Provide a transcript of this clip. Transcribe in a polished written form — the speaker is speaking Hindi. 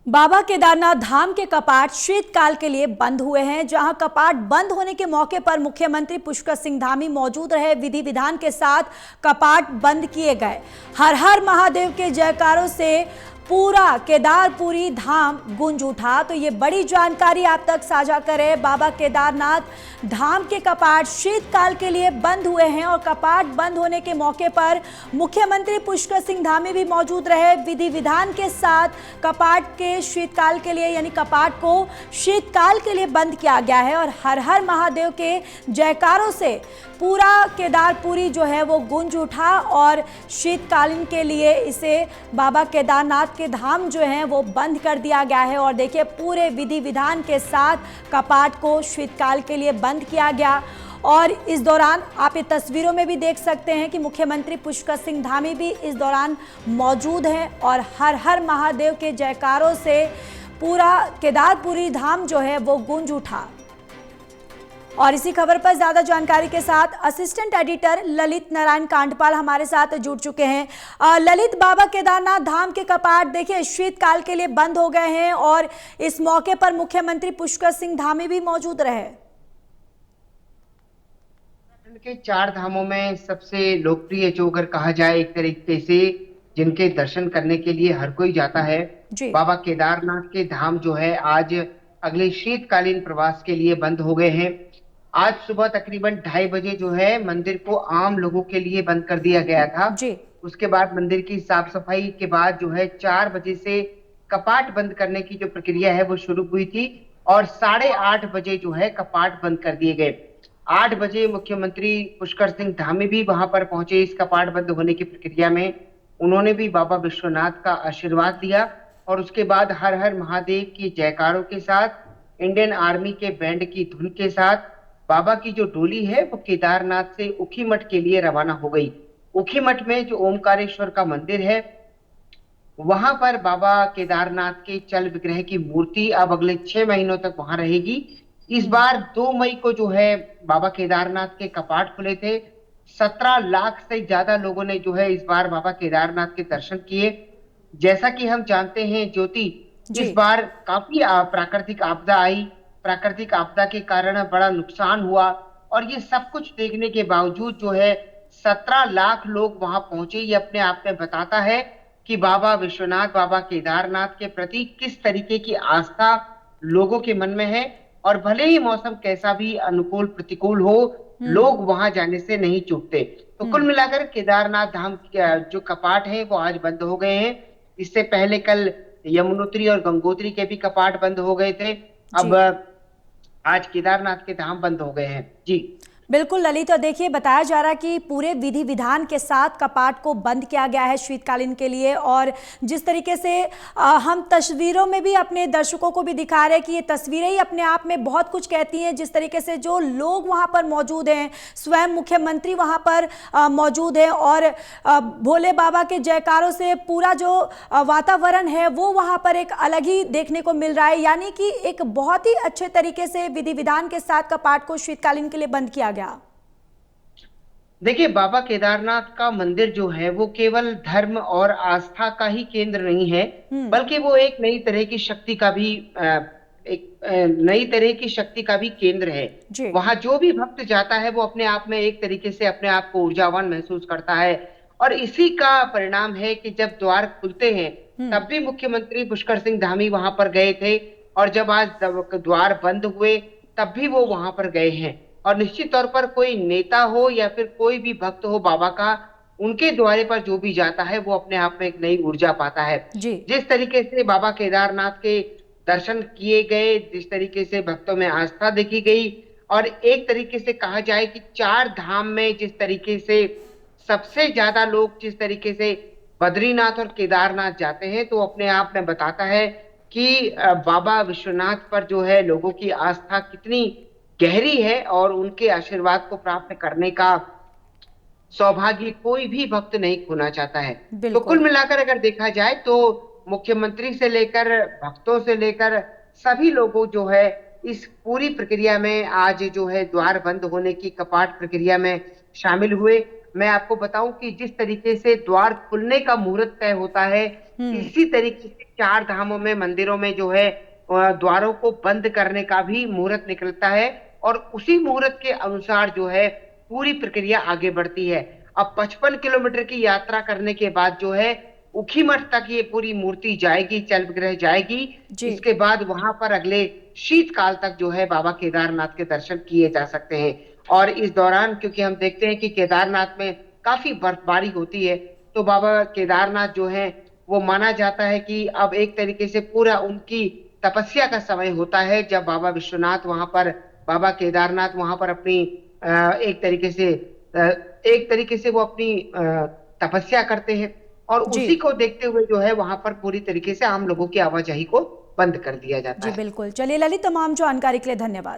बाबा केदारनाथ धाम के कपाट शीतकाल के लिए बंद हुए हैं। जहां कपाट बंद होने के मौके पर मुख्यमंत्री पुष्कर सिंह धामी मौजूद रहे। विधि विधान के साथ कपाट बंद किए गए। हर हर महादेव के जयकारों से पूरा केदारपुरी धाम गूंज उठा। तो ये बड़ी जानकारी आप तक साझा करें। बाबा केदारनाथ धाम के कपाट शीतकाल के लिए बंद हुए हैं और कपाट बंद होने के मौके पर मुख्यमंत्री पुष्कर सिंह धामी भी मौजूद रहे। विधि विधान के साथ कपाट के शीतकाल के लिए यानी कपाट को शीतकाल के लिए बंद किया गया है और हर हर महादेव के जयकारों से पूरा केदारपुरी जो है वो गूंज उठा और शीतकालीन के लिए इसे बाबा केदारनाथ के धाम जो हैं वो बंद कर दिया गया है। और देखिए पूरे विधि विधान के साथ कपाट को शीतकाल के लिए बंद किया गया। और इस दौरान आप ये तस्वीरों में भी देख सकते हैं कि मुख्यमंत्री पुष्कर सिंह धामी भी इस दौरान मौजूद हैं और हर हर महादेव के जयकारों से पूरा केदारपुरी धाम जो है वो गूंज उठा। और इसी खबर पर ज्यादा जानकारी के साथ असिस्टेंट एडिटर ललित नारायण कांडपाल हमारे साथ जुड़ चुके हैं। ललित, बाबा केदारनाथ धाम के कपाट देखिए शीतकाल के लिए बंद हो गए हैं और इस मौके पर मुख्यमंत्री पुष्कर सिंह धामी भी मौजूद रहे। के चार धामों में सबसे लोकप्रिय जो अगर कहा जाए एक तरीके से जिनके दर्शन करने के लिए हर कोई जाता है, जी बाबा केदारनाथ के धाम जो है आज अगले शीतकालीन प्रवास के लिए बंद हो गए हैं। आज सुबह तकरीबन 2:30 बजे जो है मंदिर को आम लोगों के लिए बंद कर दिया गया था। जी उसके बाद मंदिर की साफ सफाई के बाद जो है 4 बजे से कपाट बंद करने की जो प्रक्रिया है वो शुरू हुई थी और 8:30 बजे जो है कपाट बंद कर दिए गए। 8 बजे मुख्यमंत्री पुष्कर सिंह धामी भी वहां पर पहुंचे। इस कपाट बंद होने की प्रक्रिया में उन्होंने भी बाबा विश्वनाथ का आशीर्वाद लिया और उसके बाद हर हर महादेव की जयकारों के साथ इंडियन आर्मी के बैंड की धुन के साथ बाबा की जो डोली है वो केदारनाथ से ऊखीमठ के लिए रवाना हो गई। ऊखीमठ में जो ओमकारेश्वर का मंदिर है वहां पर बाबा केदारनाथ के चल विग्रह की मूर्ति अब अगले 6 महीनों तक वहां रहेगी। इस बार 2 मई को जो है बाबा केदारनाथ के कपाट खुले थे। 17 लाख से ज्यादा लोगों ने जो है इस बार बाबा केदारनाथ के दर्शन किए। जैसा कि हम जानते हैं ज्योति, जी इस बार काफी प्राकृतिक आपदा आई। प्राकृतिक आपदा के कारण बड़ा नुकसान हुआ और ये सब कुछ देखने के बावजूद जो है 17 लाख लोग वहां पहुंचे। ये अपने आप में बताता है कि बाबा विश्वनाथ, बाबा केदारनाथ के प्रति किस तरीके की आस्था लोगों के मन में है। और भले ही मौसम कैसा भी अनुकूल प्रतिकूल हो, हम्म लोग वहां जाने से नहीं चूकते। तो कुल हम्म मिलाकर केदारनाथ धाम जो कपाट है वो आज बंद हो गए हैं। इससे पहले कल यमुनोत्री और गंगोत्री के भी कपाट बंद हो गए थे। अब जी आज केदारनाथ के धाम बंद हो गए हैं। जी बिल्कुल ललित, और देखिए बताया जा रहा है कि पूरे विधि विधान के साथ कपाट को बंद किया गया है शीतकालीन के लिए। और जिस तरीके से हम तस्वीरों में भी अपने दर्शकों को भी दिखा रहे हैं कि ये तस्वीरें ही अपने आप में बहुत कुछ कहती हैं। जिस तरीके से जो लोग वहाँ पर मौजूद हैं, स्वयं मुख्यमंत्री वहाँ पर मौजूद हैं और भोले बाबा के जयकारों से पूरा जो वातावरण है वो वहाँ पर एक अलग ही देखने को मिल रहा है। यानी कि एक बहुत ही अच्छे तरीके से विधि विधान के साथ कपाट को शीतकालीन के लिए बंद किया गया। देखिए, बाबा केदारनाथ का मंदिर जो है वो केवल धर्म और आस्था का ही केंद्र नहीं है, हम्म बल्कि वो एक नई तरह की शक्ति का भी नई तरह की शक्ति का भी केंद्र है। जी वहां जो भी भक्त जाता है वो अपने आप में एक तरीके से अपने आप को ऊर्जावान महसूस करता है। और इसी का परिणाम है कि जब द्वार खुलते हैं हम्म तब भी मुख्यमंत्री पुष्कर सिंह धामी वहां पर गए थे और जब आज द्वार बंद हुए तब भी वो वहां पर गए हैं। और निश्चित तौर पर कोई नेता हो या फिर कोई भी भक्त हो बाबा का, उनके द्वारे पर जो भी जाता है वो अपने आप में एक नई ऊर्जा पाता है। जी जिस तरीके से बाबा केदारनाथ के दर्शन किए गए, जिस तरीके से भक्तों में आस्था देखी गई और एक तरीके से कहा जाए कि चार धाम में जिस तरीके से सबसे ज्यादा लोग जिस तरीके से बद्रीनाथ और केदारनाथ जाते हैं, तो अपने आप में बताता है कि बाबा विश्वनाथ पर जो है लोगों की आस्था कितनी गहरी है और उनके आशीर्वाद को प्राप्त करने का सौभाग्य कोई भी भक्त नहीं खोना चाहता है। तो कुल बिल्कुल मिलाकर अगर देखा जाए तो मुख्यमंत्री से लेकर भक्तों से लेकर सभी लोगों जो है इस पूरी प्रक्रिया में आज जो है द्वार बंद होने की कपाट प्रक्रिया में शामिल हुए। मैं आपको बताऊं कि जिस तरीके से द्वार खुलने का मुहूर्त तय होता है, इसी तरीके से चार धामों में, मंदिरों में जो है द्वारों को बंद करने का भी मुहूर्त निकलता है और उसी मुहूर्त के अनुसार जो है पूरी प्रक्रिया आगे बढ़ती है। अब 55 किलोमीटर की यात्रा करने के बाद जो है ऊखीमठ तक ये पूरी मूर्ति जाएगी, चर्मगृह जाएगी। जी इसके बाद वहां पर अगले शीतकाल तक जो है बाबा केदारनाथ के दर्शन किए जा सकते हैं। और इस दौरान क्योंकि हम देखते हैं कि केदारनाथ में काफी बर्फबारी होती है, तो बाबा केदारनाथ जो है वो माना जाता है कि अब एक तरीके से पूरा उनकी तपस्या का समय होता है, जब बाबा विश्वनाथ वहां पर, बाबा केदारनाथ वहां पर अपनी एक तरीके से वो अपनी तपस्या करते हैं। और जी उसी को देखते हुए जो है वहां पर पूरी तरीके से आम लोगों की आवाजाही को बंद कर दिया जाता जी है। बिल्कुल। चलिए ललित, तमाम जानकारी के लिए धन्यवाद।